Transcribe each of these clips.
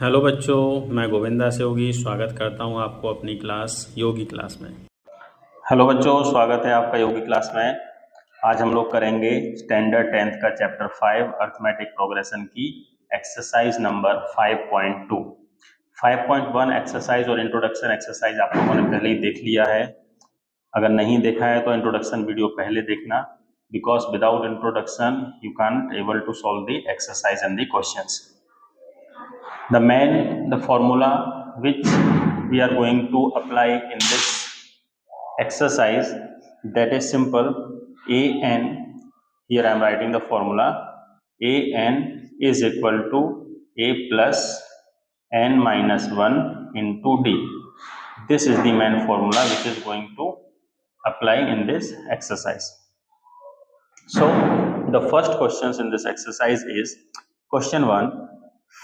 Hello बच्चों, मैं गोविंदा से योगी स्वागत करता हूं आपको अपनी क्लास योगी क्लास में। हेलो बच्चों, स्वागत है आपका योगी क्लास में। आज हम लोग करेंगे स्टैंडर्ड 10th का चैप्टर 5 अर्थमेटिक प्रोग्रेशन की एक्सरसाइज नंबर 5.2। 5.1 एक्सरसाइज और इंट्रोडक्शन एक्सरसाइज आप लोगों ने पहले ही देख लिया है। अगर नहीं देखा है तो इंट्रोडक्शन वीडियो पहले देखना, because without introduction you can't able to solve the exercise and the questions. The formula which we are going to apply in this exercise, that is simple. an, here I am writing the formula. An is equal to a plus n minus 1 into d. This is the main formula which is going to apply in this exercise. So the first questions in this exercise is question 1.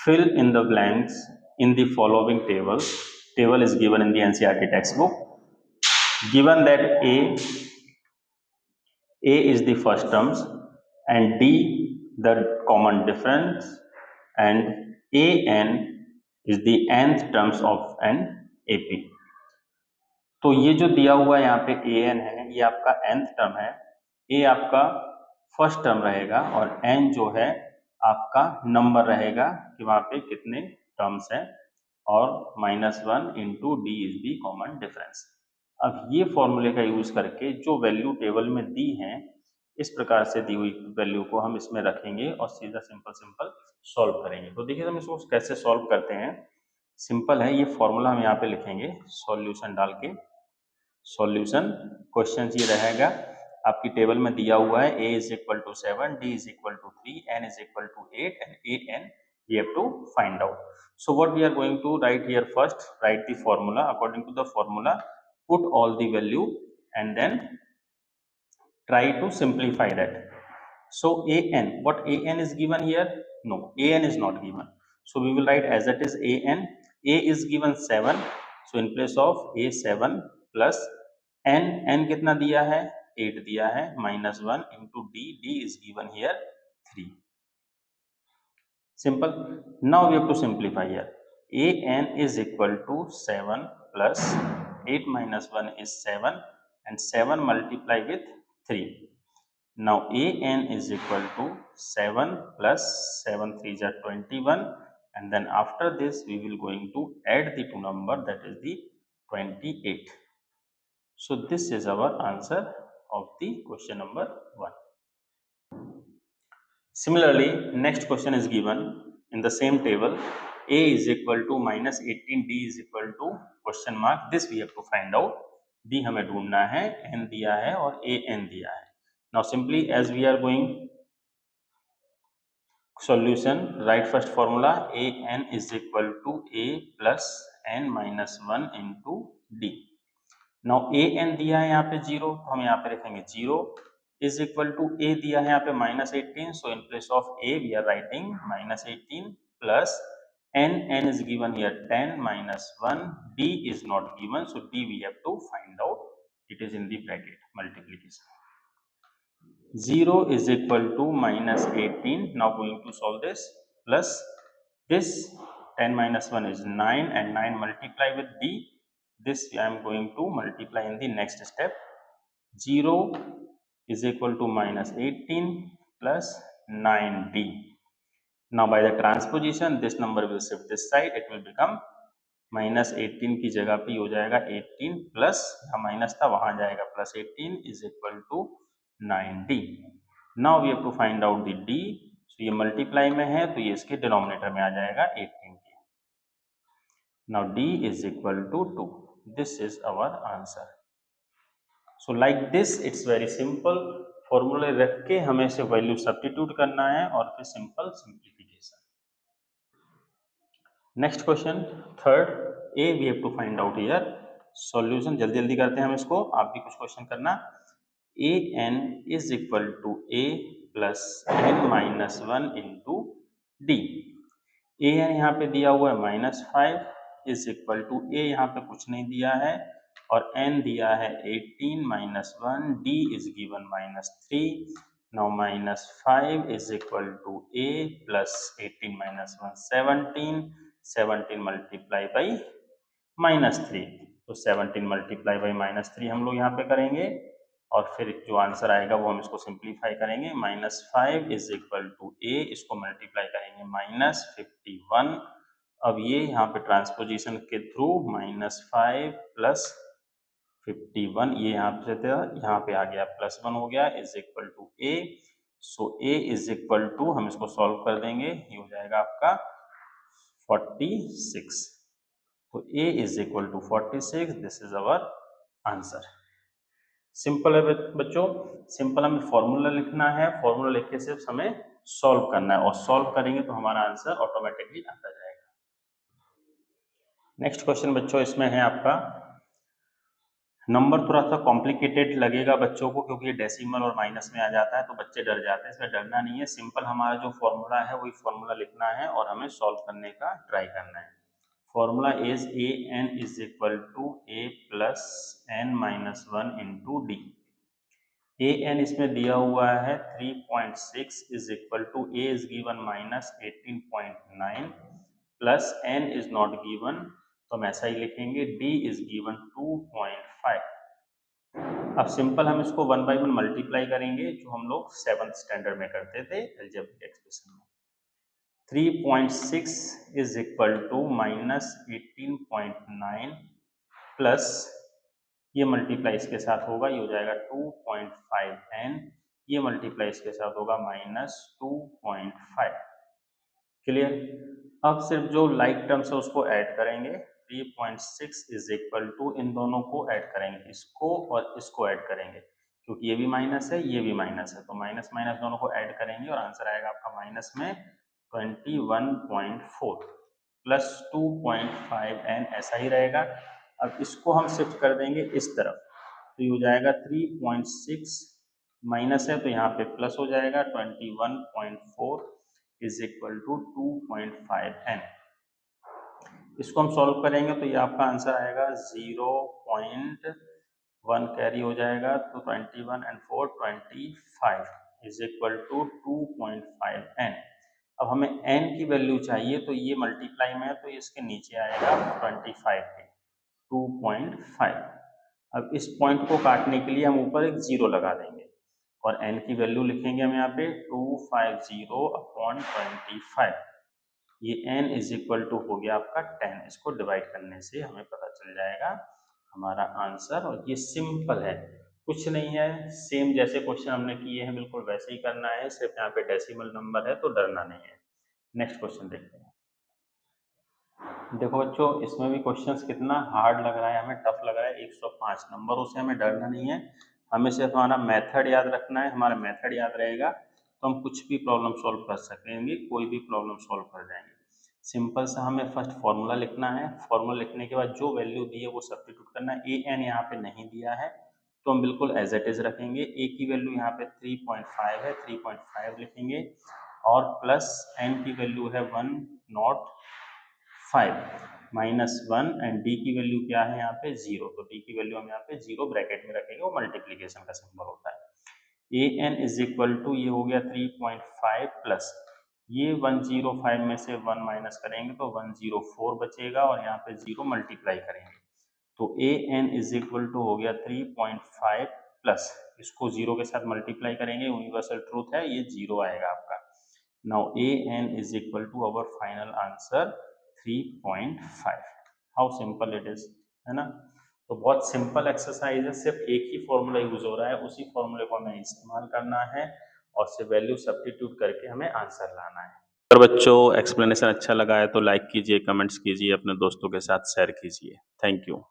Fill in the blanks in the following table. Table is given in the NCERT textbook. Given that A is the first terms and D the common difference and AN is the nth terms of an AP. तो ये जो दिया हुआ यहाँ पे AN है, ये आपका nth टर्म है, A आपका फर्स्ट टर्म रहेगा और N जो है आपका नंबर रहेगा कि वहाँ पे कितने टर्म्स हैं, और -1 into D is the common difference. अब ये फॉर्मूले का यूज करके जो वैल्यू टेबल में दी हैं, इस प्रकार से दी हुई वैल्यू को हम इसमें रखेंगे और सीधा सिंपल सॉल्व करेंगे। तो देखिए हम इसको कैसे सॉल्व करते हैं। सिंपल है, ये फॉर्मूला हम यहाँ पे लिखेंगे सॉल्यूशन डाल के। सॉल्यूशन क्वेश्चन ये रहेगा, आपकी टेबल में दिया हुआ है a is equal to 7, d is equal to 3, n is equal to 8 and an we have to find out. So what we are going to write here, first write the formula. According to the formula, put all the value and then try to simplify that. So an, what an is given here? No, an is not given, so we will write as it is an. A is given 7, so in place of a 7 plus n कितना दिया है? 8 दिया है, -1 into d is given here 3. Simple. Now we have to simplify here. An is equal to 7 plus 8 minus 1 is 7 and 7 multiply with 3. Now an is equal to 7 plus 7 3 are 21, and then after this we will going to add the two number, that is the 28. So this is our answer of the question number 1. Similarly, next question is given in the same table. A is equal to -18, D is equal to question mark. This we have to find out. D हमें ढूंढना है, N दिया है और AN दिया है. Now simply as we are going solution, write first formula. AN is equal to A plus N minus 1 into D. Now AN दिया है यहाँ पे 0, तो हम यहाँ पे लिखेंगे 0 is equal to A दिया है यहाँ पे -18, so in place of A we are writing -18 plus N is given here 10 minus 1, D is not given, so D we have to find out. It is in the bracket multiplication. 0 is equal to -18. Now going to solve this, plus this 10 minus 1 is 9 and 9 multiply with D. This I am going to multiply in the next step. 0 is equal to -18 plus 9D. Now by the transposition this number will shift this side, it will become -18 की जगह पे हो जाएगा 18 plus, यहाँ minus था वहां जाएगा +18 is equal to 9D. Now we have to find out the D. So ये मल्टीप्लाई में है तो ये इसके डिनोमिनेटर में आ जाएगा 18 के. Now D is equal to 2. This is our answer. So like this it's very simple. फॉर्मूले रख के हमें से वैल्यू सब्स्टिट्यूट करना है और फिर simple simplification. Next question third, A we have to find out here. Solution जल्दी जल्दी करते हैं हम इसको, आप भी कुछ क्वेश्चन करना. A N is equal to A plus N minus 1 into D. A N यहाँ पे दिया हुआ है -5 इज इक्वल टू ए यहाँ पे कुछ नहीं दिया है और n दिया है 18 minus 1, d is given -3. Now -5 is equal to a plus 18 minus 1 17. 17 multiply by -3। तो 17 मल्टीप्लाई बाई -3 हम लोग यहाँ पे करेंगे और फिर जो आंसर आएगा वो हम इसको सिंप्लीफाई करेंगे। -5 इज इक्वल टू ए, इसको मल्टीप्लाई करेंगे -51। अब ये यहाँ पे ट्रांसपोजिशन के थ्रू -5 प्लस 51, ये यहाँ पे था, यहाँ पे आ गया +1 हो गया, is equal to A. So A is equal to, हम इसको सॉल्व कर देंगे, ये हो जाएगा आपका 46। तो A is equal to 46, this is our answer. Simple है बच्चों, सिंपल हमें फॉर्मूला लिखना है, फॉर्मूला लिख के सिर्फ हमें सॉल्व करना है और सॉल्व करेंगे तो हमारा आंसर ऑटोमेटिकली आता जाएगा। नेक्स्ट क्वेश्चन बच्चों, इसमें है आपका नंबर थोड़ा सा कॉम्प्लिकेटेड लगेगा बच्चों को क्योंकि डेसिमल और माइनस में आ जाता है तो बच्चे डर जाते हैं, इसमें डरना नहीं है। सिंपल हमारा जो फॉर्मूला है वही फॉर्मूला लिखना है और हमें सॉल्व करने का ट्राई करना है। Formula is A N is equal to A plus N minus 1 into D. A N इसमें दिया हुआ है 3.6 is equal to A is given -18.9 plus N is not given, तो हम ऐसा ही लिखेंगे, डी इज गिवन 2.5। अब सिंपल हम इसको 1 बाई 1 मल्टीप्लाई करेंगे जो हम लोग 7th स्टैंडर्ड में करते थे अलजेब्रिक एक्सप्रेशन में। 3.6 इज इक्वल टू -18.9 प्लस ये मल्टीप्लाई इसके साथ होगा, ये हो जाएगा 2.5n, ये मल्टीप्लाई इसके साथ होगा -2.5। क्लियर? अब सिर्फ जो लाइक टर्म्स है उसको ऐड करेंगे। 3.6 इज इक्वल टू, इन दोनों को ऐड करेंगे, इसको और इसको ऐड करेंगे क्योंकि ये भी माइनस है ये भी माइनस है, तो माइनस माइनस दोनों को ऐड करेंगे और आंसर आएगा आपका माइनस में 21.4 प्लस 2.5n, ऐसा ही रहेगा। अब इसको हम शिफ्ट कर देंगे इस तरफ, तो ये हो जाएगा 3.6 माइनस है तो यहाँ पे प्लस हो जाएगा 21.4 इज इक्वल टू 2.5n। इसको हम सॉल्व करेंगे तो ये आपका आंसर आएगा 0.1 कैरी हो जाएगा, तो 21 and 4 25 is equal to 2.5n। अब हमें n की वैल्यू चाहिए तो ये मल्टीप्लाई में है तो इसके नीचे आएगा 25 के 2.5। अब इस पॉइंट को काटने के लिए हम ऊपर एक 0 लगा देंगे और n की वैल्यू लिखेंगे हम यहाँ पे 250/25। ये n इज इक्वल टू हो गया आपका 10। इसको डिवाइड करने से हमें पता चल जाएगा हमारा आंसर, और ये सिंपल है, कुछ नहीं है, सेम जैसे क्वेश्चन हमने किए हैं बिल्कुल वैसे ही करना है, सिर्फ यहाँ पे डेसिमल नंबर है तो डरना नहीं है। नेक्स्ट क्वेश्चन देखते हैं। देखो बच्चों, इसमें भी क्वेश्चंस कितना हार्ड लग रहा है, हमें टफ लग रहा है। 105 नंबरों से हमें डरना नहीं है, हमें सिर्फ हमारा मेथड याद रखना है। हमारा मेथड याद रहेगा तो हम कुछ भी प्रॉब्लम सॉल्व कर सकेंगे, कोई भी प्रॉब्लम सॉल्व कर जाएंगे। सिंपल सा हमें फर्स्ट फॉर्मूला लिखना है, फॉर्मूला लिखने के बाद जो वैल्यू दी है वो सब्स्टिट्यूट करना है। ए एन यहाँ पे नहीं दिया है तो हम बिल्कुल एज इट इज रखेंगे। ए की वैल्यू यहाँ पे 3.5 है, 3.5 लिखेंगे और प्लस एन की वैल्यू है 105 -1 एंड डी की वैल्यू क्या है यहाँ पे 0, तो डी की वैल्यू हम यहाँ पे 0 ब्रैकेट में रखेंगे, वो मल्टीप्लीकेशन का सिंबल होता है। ए एन इज इक्वल टू, ये हो गया 3.5 प्लस ये 105 में से 1 माइनस करेंगे तो 104 बचेगा और यहाँ पे 0 मल्टीप्लाई करेंगे तो ए एन इज इक्वल टू हो गया 3.5 प्लस, इसको 0 के साथ मल्टीप्लाई करेंगे, यूनिवर्सल ट्रूथ है, ये 0 आएगा आपका। Now A N is equal to our final answer 3.5। How simple it is, है ना? तो बहुत सिंपल एक्सरसाइज है, सिर्फ एक ही फॉर्मूला यूज हो रहा है, उसी फॉर्मूले को हमें इस्तेमाल करना है और से वैल्यू सब्स्टिट्यूट करके हमें आंसर लाना है। अगर बच्चों एक्सप्लेनेशन अच्छा लगा है तो लाइक कीजिए, कमेंट्स कीजिए, अपने दोस्तों के साथ शेयर कीजिए। Thank you.